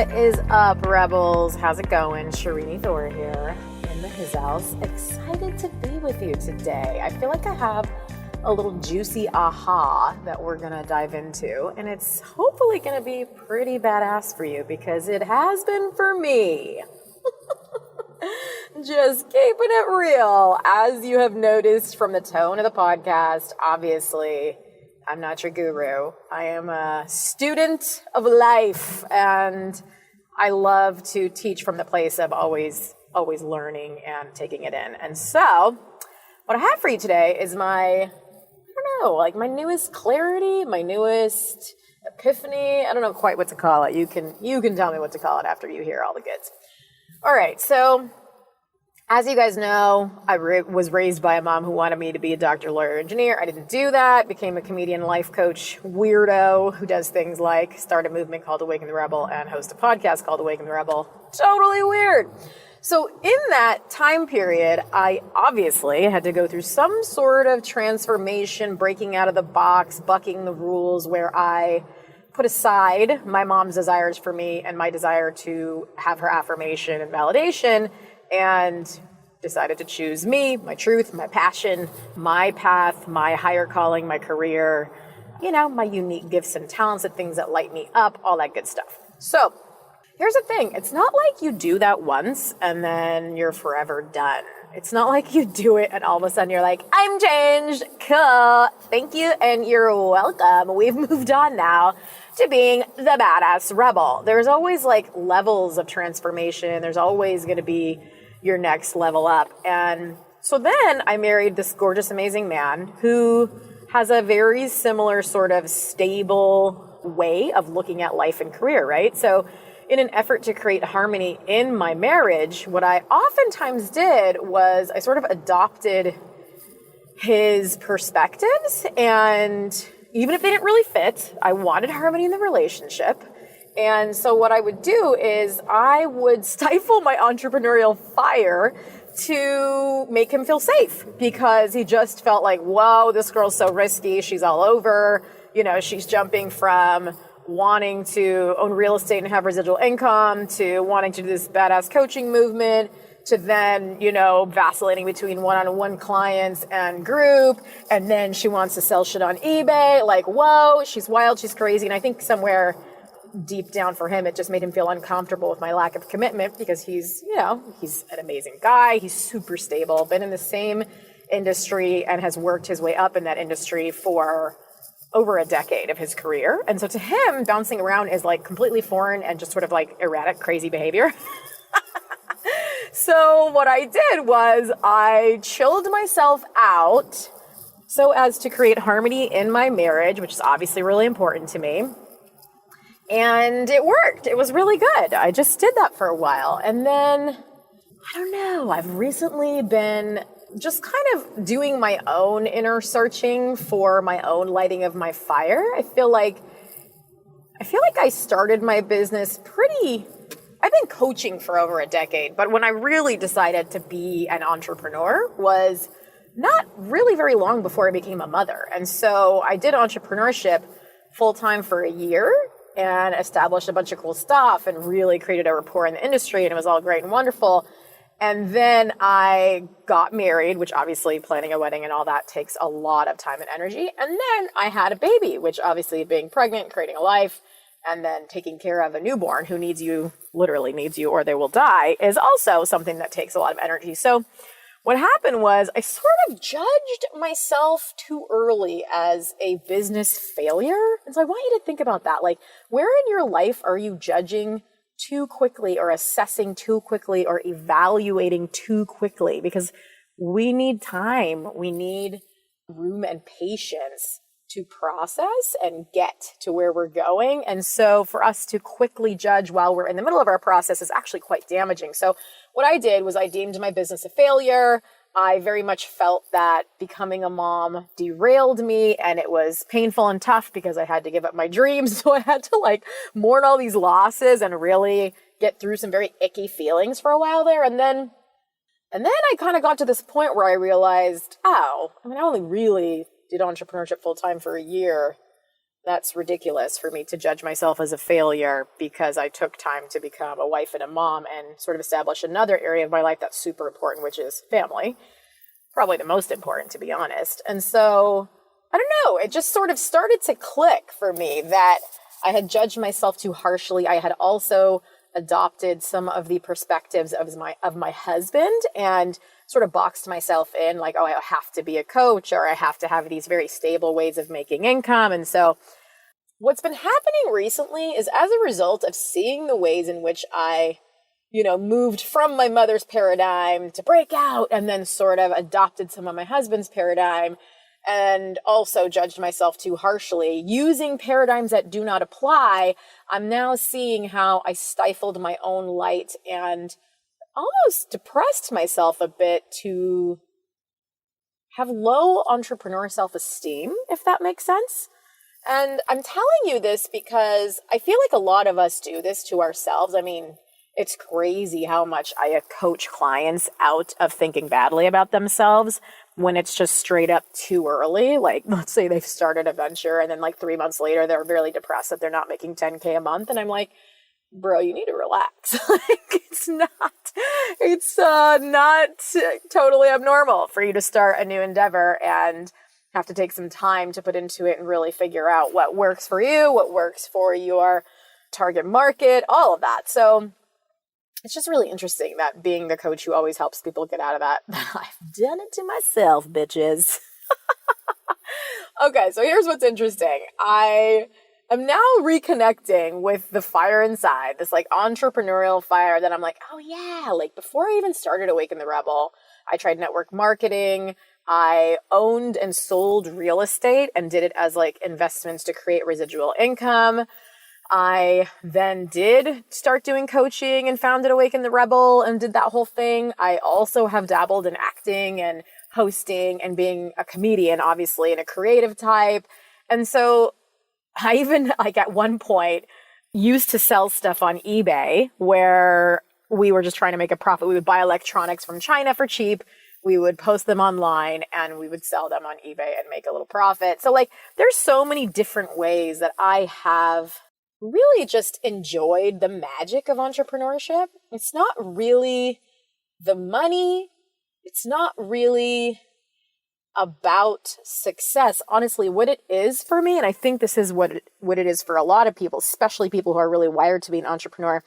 What is up, Rebels? How's it going? Sharini Thor here in the His House. Excited to be with you today. I feel like I have a little juicy aha that we're going to dive into, and it's hopefully going to be pretty badass for you because it has been for me. Just keeping it real. As you have noticed from the tone of the podcast, obviously, I'm not your guru. I am a student of life, and I love to teach from the place of always learning and taking it in. And so, what I have for you today is my newest clarity, my newest epiphany. I don't know quite what to call it. You can tell me what to call it after you hear all the goods. All right, so as you guys know, I was raised by a mom who wanted me to be a doctor, lawyer, engineer. I didn't do that. Became a comedian, life coach, weirdo who does things like start a movement called Awaken the Rebel and host a podcast called Awaken the Rebel. Totally weird. So in that time period, I obviously had to go through some sort of transformation, breaking out of the box, bucking the rules, where I put aside my mom's desires for me and my desire to have her affirmation and validation, and decided to choose me, my truth, my passion, my path, my higher calling, my career, my unique gifts and talents, the things that light me up, all that good stuff. So here's the thing. It's not like you do that once and then you're forever done. It's not like you do it and all of a sudden you're like, I'm changed. Cool. Thank you. And you're welcome. We've moved on now to being the badass rebel. There's always levels of transformation. There's always going to be your next level up. And so then I married this gorgeous, amazing man who has a very similar sort of stable way of looking at life and career, right? So in an effort to create harmony in my marriage, what I oftentimes did was I sort of adopted his perspectives, and even if they didn't really fit, I wanted harmony in the relationship. And so what I would do is I would stifle my entrepreneurial fire to make him feel safe, because he just felt like, whoa, this girl's so risky. She's all over, she's jumping from wanting to own real estate and have residual income to wanting to do this badass coaching movement to then, vacillating between one-on-one clients and group. And then she wants to sell shit on eBay. Like, whoa, she's wild. She's crazy. And I think somewhere deep down for him, it just made him feel uncomfortable with my lack of commitment, because he's an amazing guy. He's super stable, been in the same industry and has worked his way up in that industry for over a decade of his career. And so to him, bouncing around is completely foreign and just sort of erratic, crazy behavior. So what I did was I chilled myself out so as to create harmony in my marriage, which is obviously really important to me. And it worked. It was really good. I just did that for a while. And then, I don't know, I've recently been just kind of doing my own inner searching for my own lighting of my fire. I feel like I started my business I've been coaching for over a decade, but when I really decided to be an entrepreneur was not really very long before I became a mother. And so I did entrepreneurship full-time for a year and established a bunch of cool stuff and really created a rapport in the industry, and it was all great and wonderful. And then I got married, which obviously planning a wedding and all that takes a lot of time and energy. And then I had a baby, which obviously being pregnant, creating a life, and then taking care of a newborn who literally needs you, or they will die, is also something that takes a lot of energy. So what happened was I sort of judged myself too early as a business failure. And so I want you to think about that. Where in your life are you judging too quickly, or assessing too quickly, or evaluating too quickly? Because we need time. We need room and patience to process and get to where we're going. And so for us to quickly judge while we're in the middle of our process is actually quite damaging. So what I did was I deemed my business a failure. I very much felt that becoming a mom derailed me, and it was painful and tough because I had to give up my dreams. So I had to mourn all these losses and really get through some very icky feelings for a while there. And then I kind of got to this point where I realized, I only really did entrepreneurship full time for a year. that's ridiculous for me to judge myself as a failure because I took time to become a wife and a mom and sort of establish another area of my life that's super important, which is family. Probably the most important, to be honest. And so, I don't know, it just sort of started to click for me that I had judged myself too harshly. I had also adopted some of the perspectives of my husband and sort of boxed myself in like, oh, I have to be a coach or I have to have these very stable ways of making income. And so what's been happening recently is as a result of seeing the ways in which I, moved from my mother's paradigm to break out and then sort of adopted some of my husband's paradigm and also judged myself too harshly, using paradigms that do not apply, I'm now seeing how I stifled my own light and almost depressed myself a bit to have low entrepreneur self-esteem, if that makes sense. And I'm telling you this because I feel like a lot of us do this to ourselves. I mean, it's crazy how much I coach clients out of thinking badly about themselves when it's just straight up too early. Like, let's say they've started a venture and then like 3 months later, they're really depressed that they're not making 10K a month. And I'm like, bro, you need to relax. Like, it's not totally abnormal for you to start a new endeavor and have to take some time to put into it and really figure out what works for you, what works for your target market, all of that. So it's just really interesting that being the coach who always helps people get out of that, I've done it to myself, bitches. Okay, so here's what's interesting. I am now reconnecting with the fire inside, this like entrepreneurial fire that I'm like, oh yeah, like before I even started Awaken the Rebel, I tried network marketing. I owned and sold real estate and did it as like investments to create residual income. I then did start doing coaching and founded Awaken the Rebel and did that whole thing. I also have dabbled in acting and hosting and being a comedian, obviously, and a creative type. And so I even like at one point used to sell stuff on eBay where we were just trying to make a profit. We would buy electronics from China for cheap. We would post them online and we would sell them on eBay and make a little profit. So like there's so many different ways that I have really just enjoyed the magic of entrepreneurship. It's not really the money. It's not really about success. Honestly, what it is for me, and I think this is what it is for a lot of people, especially people who are really wired to be an entrepreneur,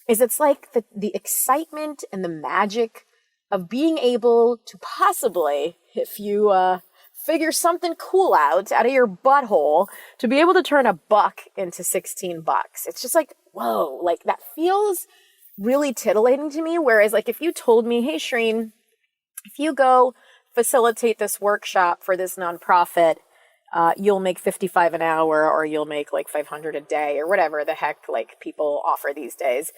is it's like the excitement and the magic of being able to possibly, if you figure something cool out of your butthole, to be able to turn $1 into $16. It's just like, whoa, like that feels really titillating to me. Whereas like if you told me, hey, Shreen, if you go facilitate this workshop for this nonprofit, you'll make $55 an hour or you'll make like $500 a day or whatever the heck like people offer these days.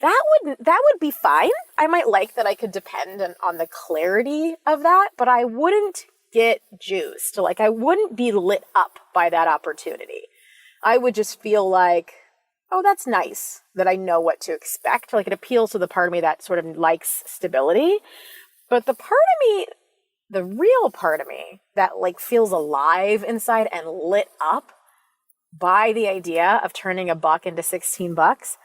That would be fine. I might like that I could depend on the clarity of that, but I wouldn't get juiced. Like I wouldn't be lit up by that opportunity. I would just feel like, oh, that's nice that I know what to expect. Like it appeals to the part of me that sort of likes stability. But the part of me, the real part of me that like feels alive inside and lit up by the idea of turning $1 into $16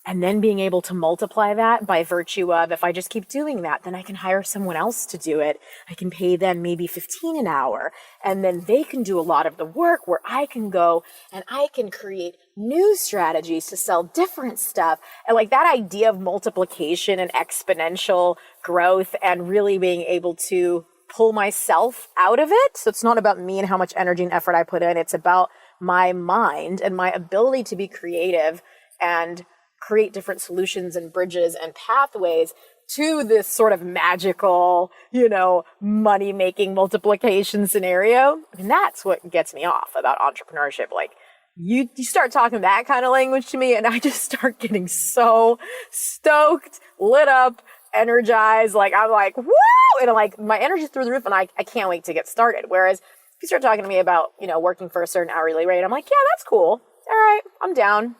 and then being able to multiply that by virtue of, if I just keep doing that, then I can hire someone else to do it. I can pay them maybe $15 an hour and then they can do a lot of the work where I can go and I can create new strategies to sell different stuff. And like that idea of multiplication and exponential growth and really being able to pull myself out of it. So it's not about me and how much energy and effort I put in. It's about my mind and my ability to be creative and create different solutions and bridges and pathways to this sort of magical, money-making multiplication scenario. And that's what gets me off about entrepreneurship. Like you start talking that kind of language to me and I just start getting so stoked, lit up, energized. Like I'm like, woo! And like my energy's through the roof and I can't wait to get started. Whereas if you start talking to me about, working for a certain hourly rate, I'm like, yeah, that's cool. All right, I'm down.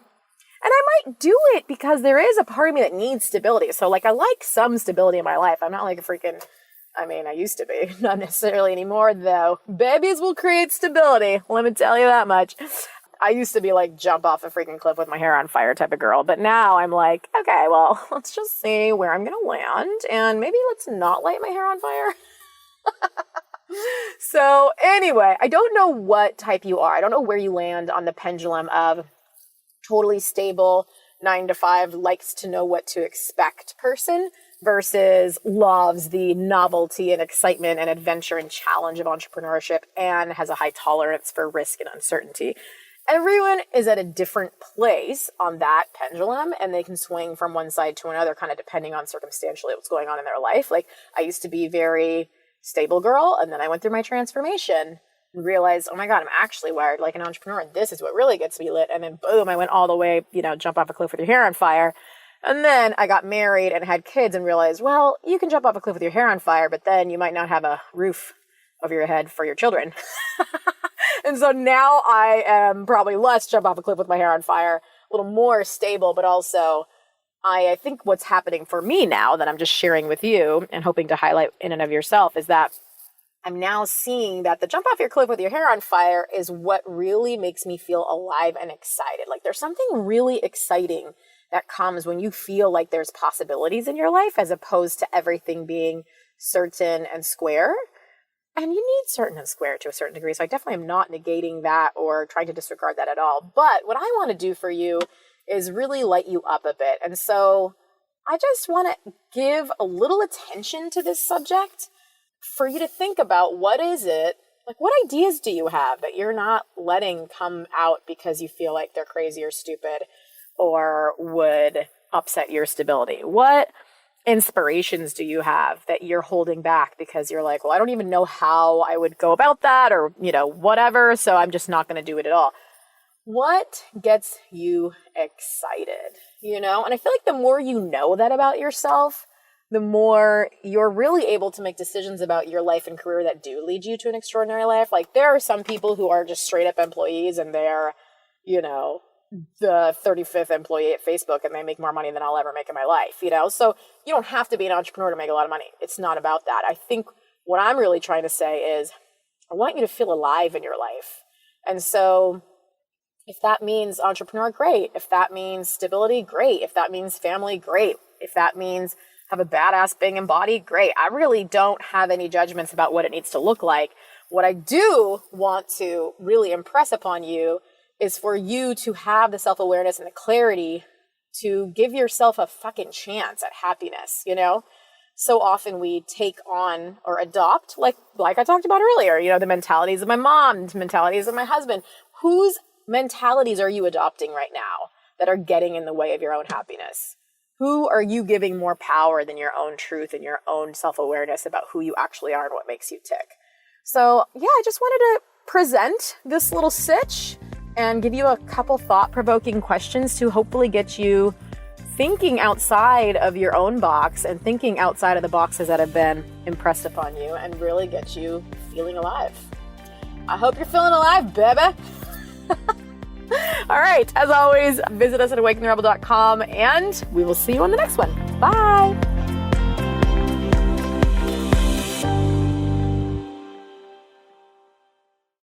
And I might do it because there is a part of me that needs stability. So like I like some stability in my life. I'm not like I used to be, not necessarily anymore though. Babies will create stability. Let me tell you that much. I used to be like jump off a freaking cliff with my hair on fire type of girl. But now I'm like, okay, well, let's just see where I'm going to land. And maybe let's not light my hair on fire. So anyway, I don't know what type you are. I don't know where you land on the pendulum of totally stable 9 to 5, likes to know what to expect person versus loves the novelty and excitement and adventure and challenge of entrepreneurship and has a high tolerance for risk and uncertainty. Everyone is at a different place on that pendulum, and they can swing from one side to another kind of depending on circumstantially what's going on in their life. Like, I used to be very stable girl, and then I went through my transformation and realized, oh my God, I'm actually wired like an entrepreneur, and this is what really gets me lit. And then boom, I went all the way, jump off a cliff with your hair on fire. And then I got married and had kids and realized, well, you can jump off a cliff with your hair on fire, but then you might not have a roof over your head for your children. And so now I am probably less jump off a cliff with my hair on fire, a little more stable, but also I think what's happening for me now that I'm just sharing with you and hoping to highlight in and of yourself is that I'm now seeing that the jump off your cliff with your hair on fire is what really makes me feel alive and excited. Like, there's something really exciting that comes when you feel like there's possibilities in your life as opposed to everything being certain and square. And you need certain and square to a certain degree. So I definitely am not negating that or trying to disregard that at all. But what I want to do for you is really light you up a bit. And so I just want to give a little attention to this subject for you to think about what ideas do you have that you're not letting come out because you feel like they're crazy or stupid or would upset your stability? What inspirations do you have that you're holding back because you're like, well, I don't even know how I would go about that or, whatever, so I'm just not going to do it at all. What gets you excited, And I feel like the more you know that about yourself, the more you're really able to make decisions about your life and career that do lead you to an extraordinary life. Like, there are some people who are just straight up employees and they're, the 35th employee at Facebook and they make more money than I'll ever make in my life, So you don't have to be an entrepreneur to make a lot of money. It's not about that. I think what I'm really trying to say is I want you to feel alive in your life. And so if that means entrepreneur, great. If that means stability, great. If that means family, great. If that means have a badass banging body, great. I really don't have any judgments about what it needs to look like. What I do want to really impress upon you is for you to have the self-awareness and the clarity to give yourself a fucking chance at happiness, So often we take on or adopt, like I talked about earlier, the mentalities of my mom, the mentalities of my husband. Whose mentalities are you adopting right now that are getting in the way of your own happiness? Who are you giving more power than your own truth and your own self-awareness about who you actually are and what makes you tick? So yeah, I just wanted to present this little sitch and give you a couple thought-provoking questions to hopefully get you thinking outside of your own box and thinking outside of the boxes that have been impressed upon you and really get you feeling alive. I hope you're feeling alive, baby. All right, as always, visit us at awakentherebel.com and we will see you on the next one. Bye.